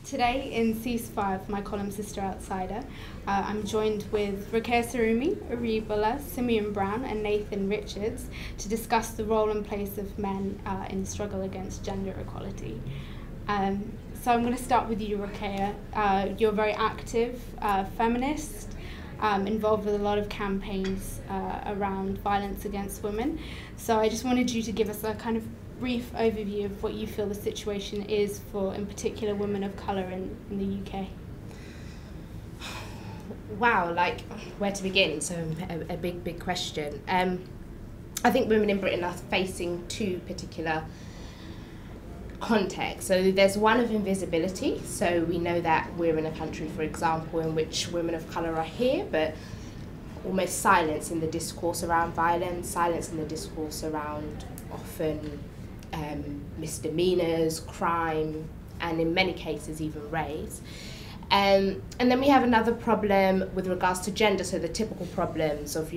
Today in Ceasefire, for my column Sister Outsider, I'm joined with Ruqayyah Sarumi, Aribullah, Simeon Brown and Nathan Richards to discuss the role and place of men in the struggle against gender equality. So I'm going to start with you, Ruqayyah. You're a very active feminist, involved with a lot of campaigns around violence against women. So I just wanted you to give us a kind of brief overview of what you feel the situation is for, in particular, women of colour in the UK. Wow, like, where to begin? So a big question. I think women in Britain are facing two particular contexts. So there's one of invisibility. So we know that we're in a country, for example, in which women of colour are here, but almost silence in the discourse around violence, silence in the discourse around often misdemeanours, crime, and in many cases even rapes. And then we have another problem with regards to gender, so the typical problems of,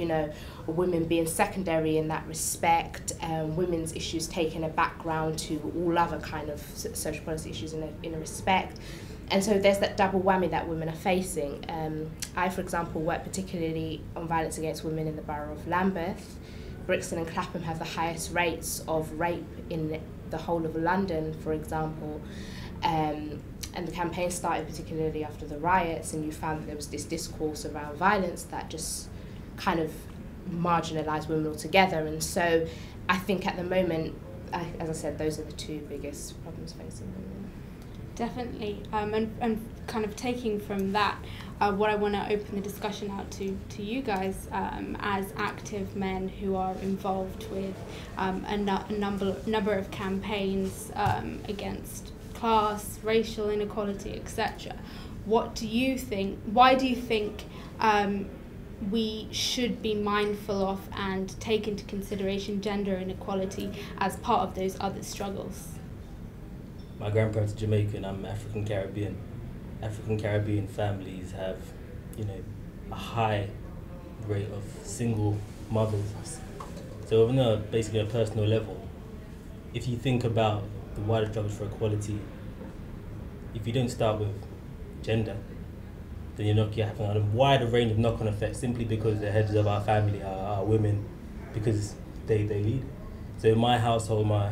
women being secondary in that respect, women's issues taking a background to all other kind of social policy issues in a respect. And so there's that double whammy that women are facing. I, for example, work particularly on violence against women in the borough of Lambeth. Brixton and Clapham have the highest rates of rape in the whole of London, for example. And the campaign started particularly after the riots, and you found that there was this discourse around violence that just kind of marginalised women altogether. And so I think at the moment, as I said, those are the two biggest problems facing women. Definitely. And kind of taking from that, what I want to open the discussion out to you guys as active men who are involved with a number of campaigns against class, racial inequality, etc. What do you think? Why do you think we should be mindful of and take into consideration gender inequality as part of those other struggles? My grandparents are Jamaican, I'm African Caribbean. African Caribbean families have, a high rate of single mothers. So on basically a personal level, if you think about the wider struggles for equality, if you don't start with gender, then you're having a wider range of knock-on effects simply because the heads of our family are women, because they lead. So in my household, my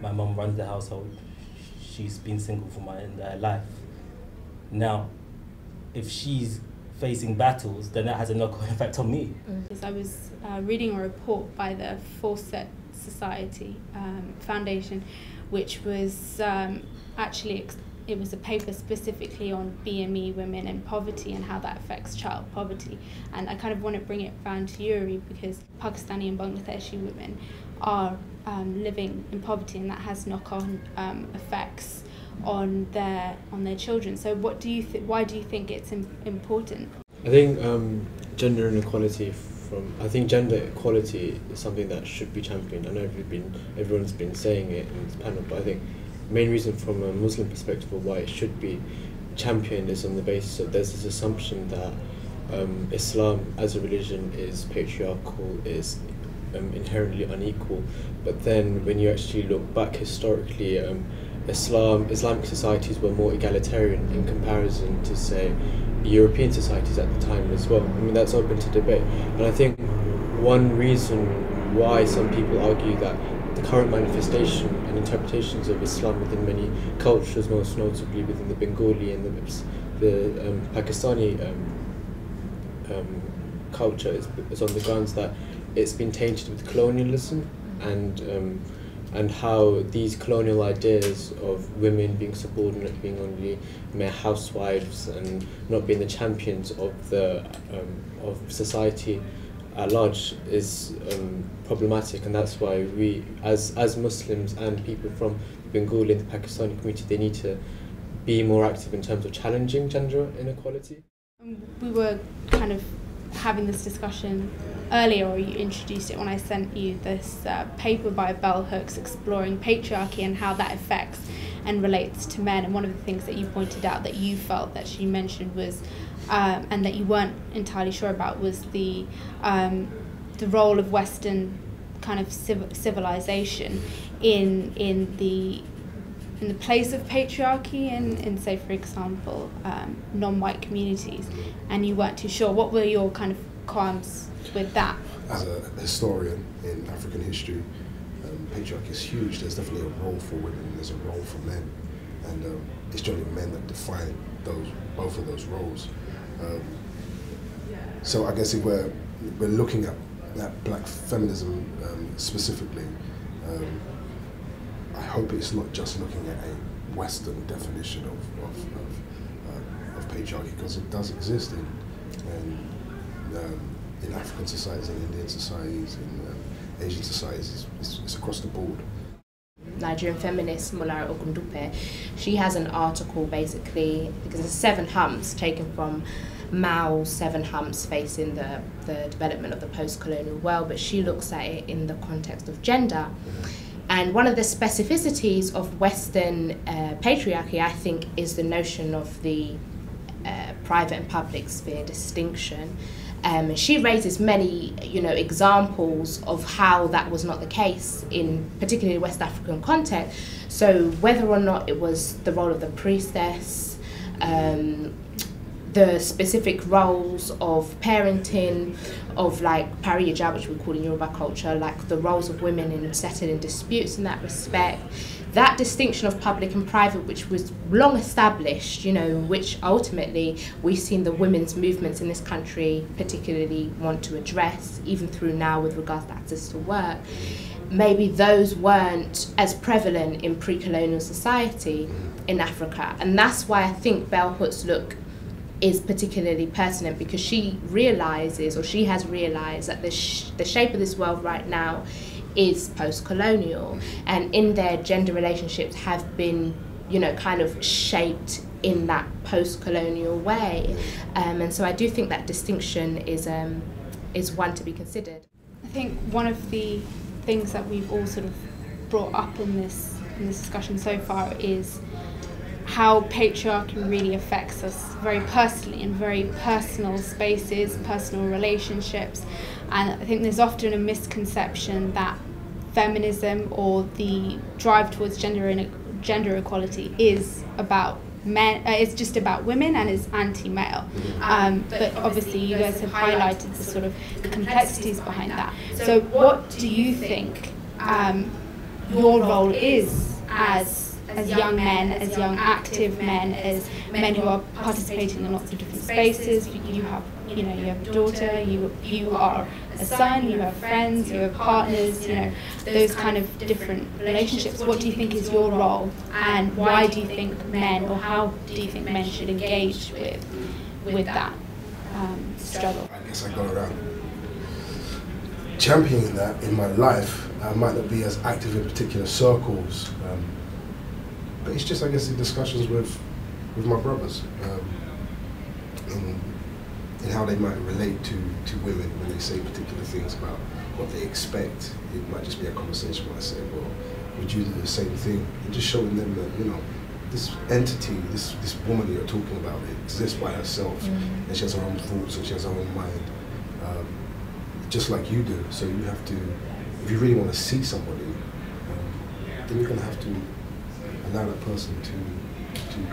mum runs the household. She's been single for my entire life. Now, if she's facing battles, then that has a knock-on effect on me. I was reading a report by the Fawcett Society Foundation, which was it was a paper specifically on BME women and poverty and how that affects child poverty. And I kind of want to bring it round to you, because Pakistani and Bangladeshi women are living in poverty, and that has knock-on effects on their children. So what do you why do you think it's important? I think gender inequality I think gender equality is something that should be championed. I know everyone's been saying it in this panel, but I think the main reason from a Muslim perspective of why it should be championed is on the basis of there's this assumption that Islam as a religion is patriarchal, is inherently unequal. But then when you actually look back historically, Islamic societies were more egalitarian in comparison to, say, European societies at the time as well. I mean, that's open to debate. And I think one reason why some people argue that the current manifestation and interpretations of Islam within many cultures, most notably within the Bengali and the Pakistani culture, is on the grounds that it's been tainted with colonialism and how these colonial ideas of women being subordinate, being only mere housewives and not being the champions of of society at large is problematic. And that's why we, as Muslims and people from the Bengali and the Pakistani community, they need to be more active in terms of challenging gender inequality. We were kind of having this discussion earlier, or you introduced it when I sent you this paper by Bell Hooks exploring patriarchy and how that affects and relates to men. And one of the things that you pointed out that you felt that she mentioned was, and that you weren't entirely sure about, was the role of Western kind of civilization in the place of patriarchy in say, for example, non-white communities, and you weren't too sure. What were your kind of qualms with that? As a historian in African history, patriarchy is huge. There's definitely a role for women and there's a role for men, and it's generally men that define both of those roles. So I guess if we're looking at black feminism specifically, I hope it's not just looking at a Western definition of patriarchy, because it does exist in African societies, in Indian societies, in Asian societies. It's across the board. Nigerian feminist Molara Ogundupe, she has an article basically, because there's 7 humps taken from Mao's 7 humps facing the development of the post-colonial world, but she looks at it in the context of gender. And one of the specificities of Western patriarchy, I think, is the notion of the private and public sphere distinction. She raises many, examples of how that was not the case in particularly West African context. So whether or not it was the role of the priestess, the specific roles of parenting, of like pariyija, which we call in Yoruba culture, like the roles of women in settling disputes in that respect, that distinction of public and private, which was long established, which ultimately we've seen the women's movements in this country particularly want to address, even through now with regards to access to work. Maybe those weren't as prevalent in pre-colonial society in Africa. And that's why I think Bell Hood's look is particularly pertinent, because she realizes, or she has realized, that the shape of this world right now is post-colonial, and in their gender relationships have been, kind of shaped in that post-colonial way. And so I do think that distinction is one to be considered. I think one of the things that we've all sort of brought up in this discussion so far is how patriarchy really affects us very personally, in very personal spaces, personal relationships. And I think there's often a misconception that feminism or the drive towards gender equality is about men, it's just about women and is anti-male. But obviously you guys have highlighted the sort of the complexities behind that. So what do you think your role is as young men, as young active men, as men who are participating in lots of different spaces? You have a daughter, you are a son, you have friends, you have partners, those kind of different relationships. What do you think is your role, and why do you think men, or how do you think men should engage with that struggle? I guess I go around championing that in my life. I might not be as active in particular circles, but it's just, I guess, in discussions with my brothers, in how they might relate to women when they say particular things about what they expect. It might just be a conversation where I say, well, would you do the same thing? And just showing them that, this entity, this woman you're talking about, it exists by herself, and she has her own thoughts and she has her own mind, just like you do. So you have to, if you really want to see somebody, then you're going to have to allow that person to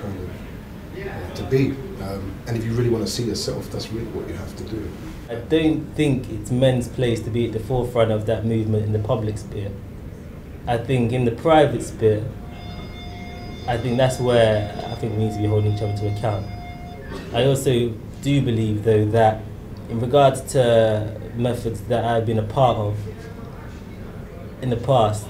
kind of to be, and if you really want to see yourself, that's really what you have to do. I don't think it's men's place to be at the forefront of that movement in the public sphere. I think in the private sphere, I think that's where I think we need to be holding each other to account. I also do believe, though, that in regards to methods that I've been a part of in the past,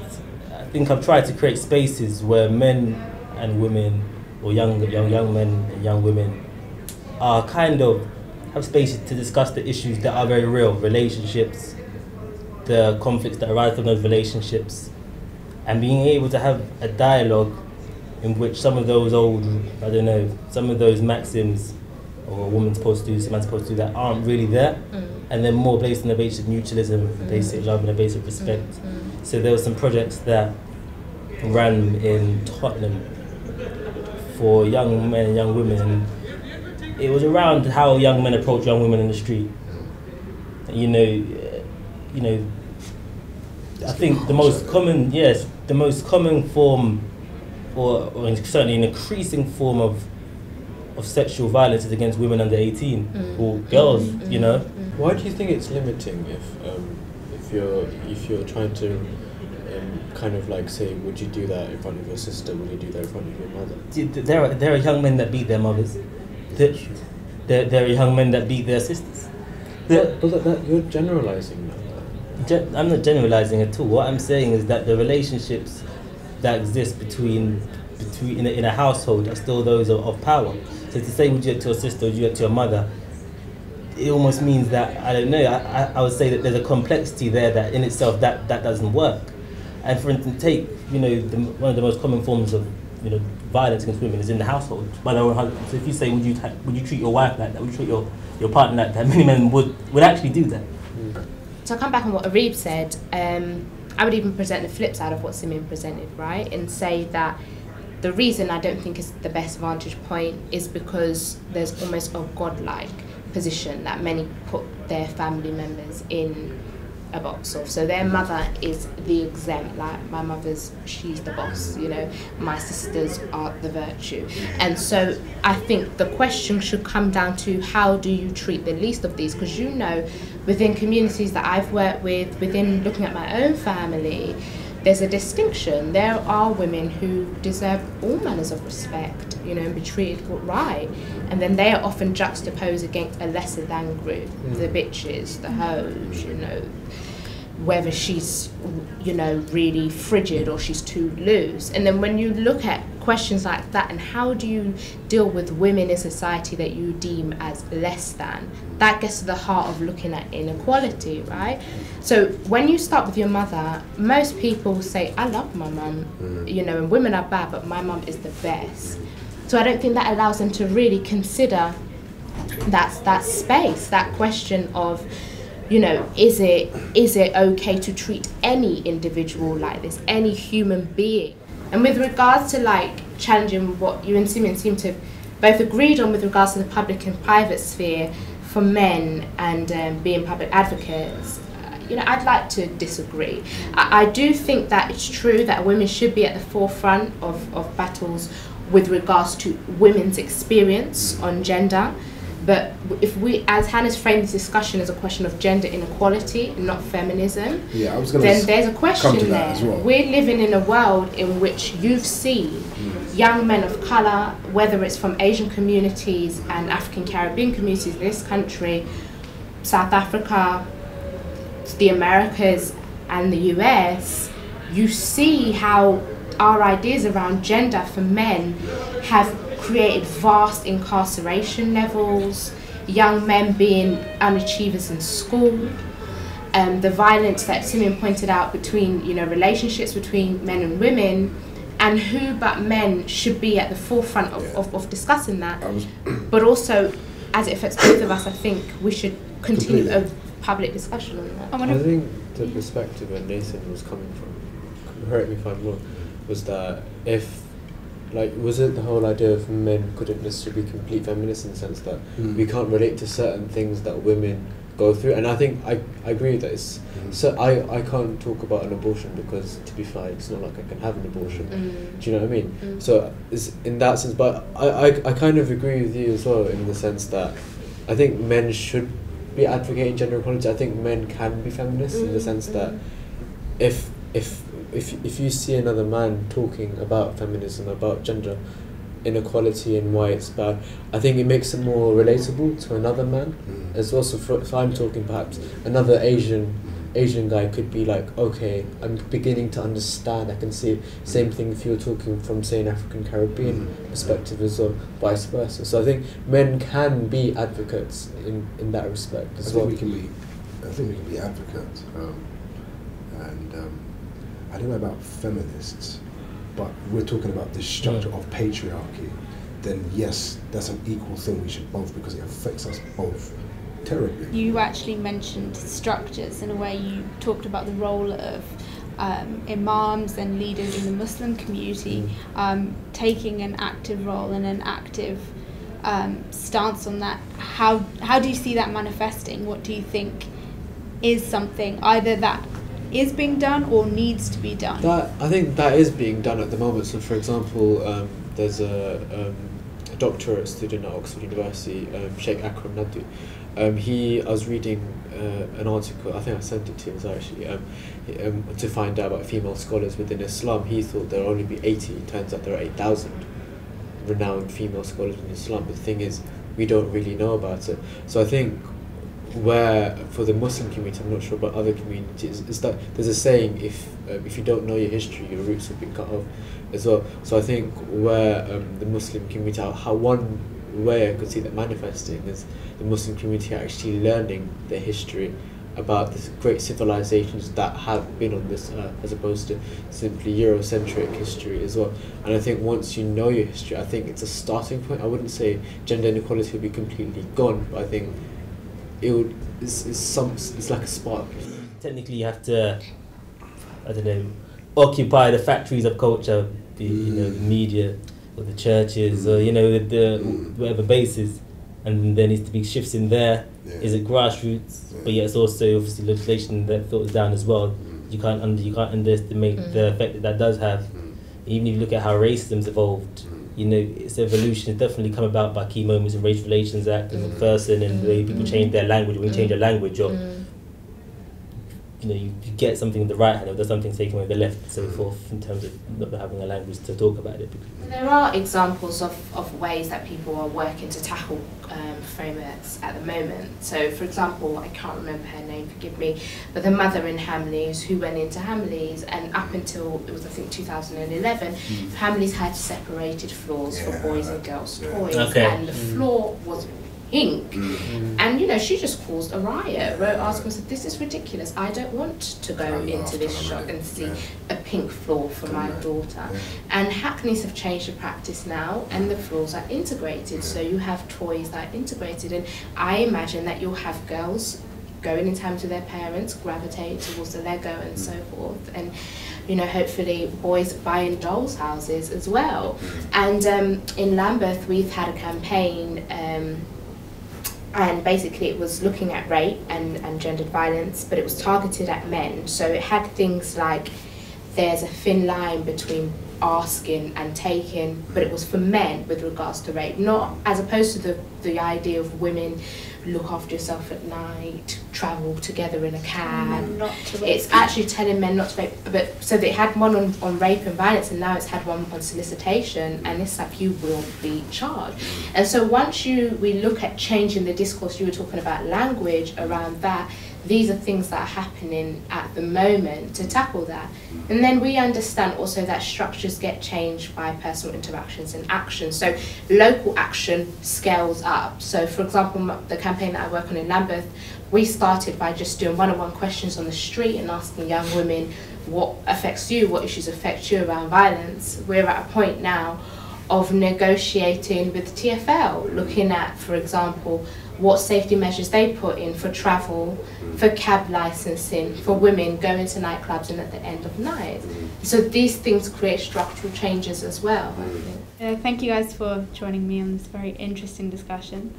I think I've tried to create spaces where men and women, or young men and young women, are kind of have spaces to discuss the issues that are very real, relationships, the conflicts that arise from those relationships, and being able to have a dialogue in which some of those old, some of those maxims, or a woman's supposed to do, a man's supposed to do, that aren't really there, and they're more based on the basis of mutualism, basic love and a basic respect. So there were some projects that ran in Tottenham for young men and young women, and it was around how young men approach young women in the street. I think the most common form or certainly an increasing form of sexual violence is against women under 18 or girls, you know. Why do you think it's limiting if you're trying to kind of like say, would you do that in front of your sister? Would you do that in front of your mother? There are young men that beat their mothers. There are young men that beat their sisters. But you're generalising that. I'm not generalising at all. What I'm saying is that the relationships that exist between in a household are still those of power. So to say would you do it to your sister, would you do it to your mother, it almost means that, I don't know, I would say that there's a complexity there that in itself that doesn't work. And for instance, take, you know, one of the most common forms of, you know, violence against women is in the household by their own husband. So if you say, would you treat your wife like that, would you treat your partner like that, many men would actually do that. So I'll come back on what Arib said. I would even present the flip side of what Simeon presented, right? And say that the reason I don't think is the best vantage point is because there's almost a godlike position that many put their family members in a box of. So their mother is the exempt, like my mother's, she's the boss, you know, my sisters are the virtue. And so I think the question should come down to how do you treat the least of these? Because, you know, within communities that I've worked with, within looking at my own family, there's a distinction. There are women who deserve all manners of respect, you know, and be treated right. And then they are often juxtaposed against a lesser than group, the bitches, the hoes, you know, whether she's, you know, really frigid or she's too loose. And then when you look at questions like that and how do you deal with women in society that you deem as less than, that gets to the heart of looking at inequality, right? So when you start with your mother, most people say, I love my mum, you know, and women are bad, but my mum is the best. So I don't think that allows them to really consider that space, that question of, you know, is it okay to treat any individual like this, any human being? And with regards to like challenging what you and Simeon seem to both agreed on with regards to the public and private sphere for men and being public advocates, you know, I'd like to disagree. I do think that it's true that women should be at the forefront of battles with regards to women's experience on gender. But if we, as Hannah's framed this discussion as a question of gender inequality and not feminism, then there's a question there. As well. We're living in a world in which you've seen young men of colour, whether it's from Asian communities and African Caribbean communities in this country, South Africa, the Americas and the US, you see how our ideas around gender for men have created vast incarceration levels, young men being unachievers in school, the violence that Simeon pointed out between, you know, relationships between men and women, and who but men should be at the forefront of discussing that. But also, as it affects both of us, I think we should continue a public discussion on that. I think the perspective where Nathan was coming from, correct me if I'm wrong, was that was it the whole idea of men couldn't necessarily be complete feminists in the sense that we can't relate to certain things that women go through? And I think I agree with that. So I can't talk about an abortion because, to be fair, it's not like I can have an abortion. Do you know what I mean? So it's in that sense, but I kind of agree with you as well in the sense that I think men should be advocating gender equality. I think men can be feminists in the sense that if you see another man talking about feminism, about gender inequality and why it's bad, I think it makes it more relatable to another man as well. So if I'm talking, perhaps another Asian guy could be like, okay, I'm beginning to understand, I can see it. Same thing if you're talking from, say, an African Caribbean perspective as well, vice versa. So I think men can be advocates in that respect as well. I think we can be advocates, I don't know about feminists, but we're talking about the structure of patriarchy, then yes, that's an equal thing. We should both, because it affects us both terribly. You actually mentioned structures. In a way, you talked about the role of imams and leaders in the Muslim community taking an active role and an active stance on that. How do you see that manifesting? What do you think is something either that is being done or needs to be done? I think that is being done at the moment. So, for example, there's a doctorate student at Oxford University, Sheikh Akram Nadu. I was reading an article, I think I sent it to him actually, to find out about female scholars within Islam. He thought there would only be 80, it turns out there are 8,000 renowned female scholars in Islam, but the thing is, we don't really know about it. So I think where, for the Muslim community, I'm not sure about other communities, is that there's a saying, if you don't know your history, your roots will be cut off as well. So I think where the Muslim community, how one way I could see that manifesting is the Muslim community actually learning their history about the great civilizations that have been on this earth, as opposed to simply Eurocentric history as well. And I think once you know your history, I think it's a starting point. I wouldn't say gender inequality will be completely gone, but I think it's like a spark. Technically, you have to, I don't know, occupy the factories of culture, the media or the churches, or the whatever bases, and there needs to be shifts in there. Yeah. Is it grassroots? Yeah. But yeah, it's also obviously legislation that filters down as well. You can't underestimate the effect that does have. Even if you look at how racism's evolved, its evolution has definitely come about by key moments in Race Relations Act and McPherson, and the way people change their language. When you change your language, or you get something with the right hand, or there's something taken with the left, and so forth, in terms of not having a language to talk about it. There are examples of ways that people are working to tackle frameworks at the moment. So, for example, I can't remember her name, forgive me, but the mother in Hamleys who went into Hamleys, and up until, it was I think 2011, Hamleys had separated floors for boys and girls' toys, and the floor was pink, and she just caused a riot, wrote articles and said, this is ridiculous, I don't want to go into this shop and see a pink floor for my daughter. And Hackneys have changed the practice now, and the floors are integrated, so you have toys that are integrated, and I imagine that you'll have girls going in time to their parents, gravitate towards the Lego and so forth, and hopefully boys buying dolls' houses as well. And in Lambeth we've had a campaign, and basically it was looking at rape and gendered violence, but it was targeted at men. So it had things like, there's a thin line between asking and taking, but it was for men with regards to rape, not as opposed to the idea of women look after yourself at night, travel together in a cab. It's actually telling men not to rape. But so they had one on rape and violence, and now it's had one on solicitation, and it's like, you will be charged. And so once we look at changing the discourse, you were talking about language around that, these are things that are happening at the moment to tackle that. And then we understand also that structures get changed by personal interactions and action. So local action scales up. So for example, the campaign that I work on in Lambeth, we started by just doing one-on-one questions on the street and asking young women, what affects you, what issues affect you around violence. We're at a point now of negotiating with TfL, looking at, for example, what safety measures they put in for travel, for cab licensing, for women going to nightclubs and at the end of night. So these things create structural changes as well, I think. Thank you guys for joining me on this very interesting discussion.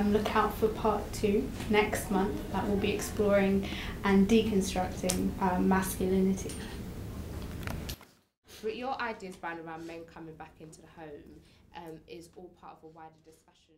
Look out for part 2 next month, that will be exploring and deconstructing masculinity. Your ideas, Brian, around men coming back into the home is all part of a wider discussion.